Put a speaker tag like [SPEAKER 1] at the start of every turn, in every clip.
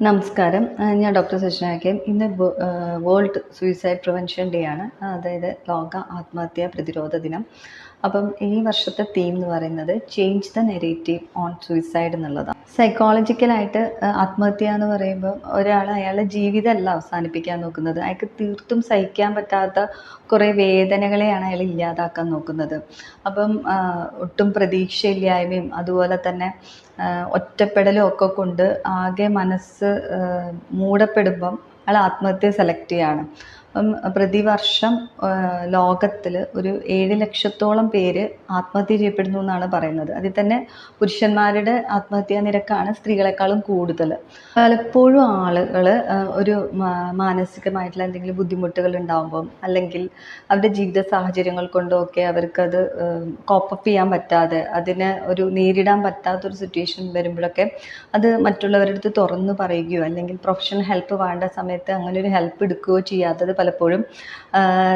[SPEAKER 1] നമസ്കാരം. ഞാൻ doctor Sajna K. ഇന്ന് വേൾഡ് സൂയിസൈഡ് പ്രിവെൻഷൻ ഡേ ആണ്. അതായത് ലോക ആത്മഹത്യാ പ്രതിരോധ ദിനം. അപ്പം ഈ വർഷത്തെ തീം എന്ന് പറയുന്നത് change the narrative on suicide എന്നുള്ളതാണ്. സൈക്കോളജിക്കലായിട്ട് ആത്മഹത്യ എന്ന് പറയുമ്പോൾ ഒരാൾ അയാളുടെ ജീവിതമല്ല അവസാനിപ്പിക്കാൻ നോക്കുന്നത്. അയാൾക്ക് തീർത്തും സഹിക്കാൻ പറ്റാത്ത കുറേ വേദനകളെയാണ് അയാൾ ഇല്ലാതാക്കാൻ നോക്കുന്നത്. അപ്പം ഒട്ടും പ്രതീക്ഷയില്ലായ്മയും അതുപോലെ തന്നെ ഒറ്റപ്പെടലും ഒക്കെ കൊണ്ട് ആകെ മനസ്സ് മൂടപ്പെടുമ്പം അയാൾ ആത്മഹത്യ സെലക്ട് ചെയ്യാണ്. അപ്പം പ്രതിവർഷം ലോകത്തിൽ ഒരു 7 ലക്ഷത്തോളം പേര് ആത്മഹത്യ ചെയ്യപ്പെടുന്നു എന്നാണ് പറയുന്നത്. അതിൽ തന്നെ പുരുഷന്മാരുടെ ആത്മഹത്യാ നിരക്കാണ് സ്ത്രീകളെക്കാളും കൂടുതൽ. പലപ്പോഴും ആളുകൾ ഒരു മാനസികമായിട്ടുള്ള എന്തെങ്കിലും ബുദ്ധിമുട്ടുകൾ ഉണ്ടാകുമ്പം അല്ലെങ്കിൽ അവരുടെ ജീവിത സാഹചര്യങ്ങൾ കൊണ്ടൊക്കെ അവർക്കത് കോപ്പപ്പ് ചെയ്യാൻ പറ്റാതെ അതിനെ ഒരു നേരിടാൻ പറ്റാത്തൊരു സിറ്റുവേഷൻ വരുമ്പോഴൊക്കെ അത് മറ്റുള്ളവരുടെ അടുത്ത് തുറന്നു പറയുകയോ അല്ലെങ്കിൽ പ്രൊഫഷണൽ ഹെൽപ്പ് വേണ്ട സമയത്ത് അങ്ങനെ ഒരു ഹെൽപ്പ് എടുക്കുകയോ ചെയ്യാത്തത് പലപ്പോഴും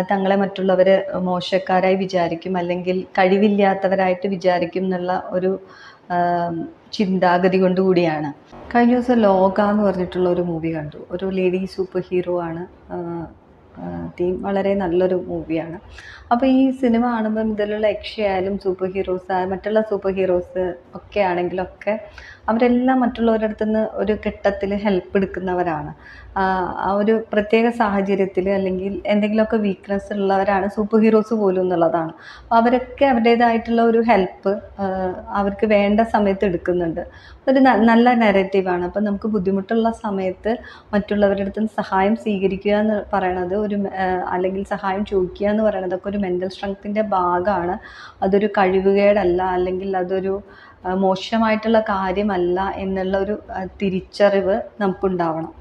[SPEAKER 1] തങ്ങളെ മറ്റുള്ളവർ മോശക്കാരായി വിചാരിക്കും അല്ലെങ്കിൽ കഴിവില്ലാത്തവരായിട്ട് വിചാരിക്കും എന്നുള്ള ഒരു ചിന്താഗതി കൊണ്ടുകൂടിയാണ്. കഴിഞ്ഞ ദിവസം ലോക എന്ന് പറഞ്ഞിട്ടുള്ള ഒരു മൂവി കണ്ടു. ഒരു ലേഡി സൂപ്പർ ഹീറോ ആണ് തീം. വളരെ നല്ലൊരു മൂവിയാണ്. അപ്പോൾ ഈ സിനിമ കാണുമ്പം ഇതിലുള്ള യക്ഷയായാലും സൂപ്പർ ഹീറോസ് മറ്റുള്ള സൂപ്പർ ഹീറോസ് ഒക്കെ ആണെങ്കിലൊക്കെ അവരെല്ലാം മറ്റുള്ളവരുടെ അടുത്ത് നിന്ന് ഒരു ഘട്ടത്തിൽ ഹെൽപ്പ് എടുക്കുന്നവരാണ്. ആ ഒരു പ്രത്യേക സാഹചര്യത്തിൽ അല്ലെങ്കിൽ എന്തെങ്കിലുമൊക്കെ വീക്ക്നെസ് ഉള്ളവരാണ് സൂപ്പർ ഹീറോസ് പോലും എന്നുള്ളതാണ്. അപ്പോൾ അവരൊക്കെ അവരുടേതായിട്ടുള്ള ഒരു ഹെൽപ്പ് അവർക്ക് വേണ്ട സമയത്ത് എടുക്കുന്നുണ്ട്. ഒരു നല്ല നെറേറ്റീവാണ്. അപ്പം നമുക്ക് ബുദ്ധിമുട്ടുള്ള സമയത്ത് മറ്റുള്ളവരുടെ അടുത്ത് നിന്ന് സഹായം സ്വീകരിക്കുക എന്ന് പറയണത് അല്ലെങ്കിൽ സഹായം ചോദിക്കുക എന്ന് പറയണതൊക്കെ ഒരു മെൻ്റൽ സ്ട്രെങ്ത്തിൻ്റെ ഭാഗമാണ്. അതൊരു കഴിവുകേടല്ല അല്ലെങ്കിൽ അതൊരു മോശമായിട്ടുള്ള കാര്യമല്ല എന്നുള്ള ഒരു തിരിച്ചറിവ് നമുക്കുണ്ടാവണം.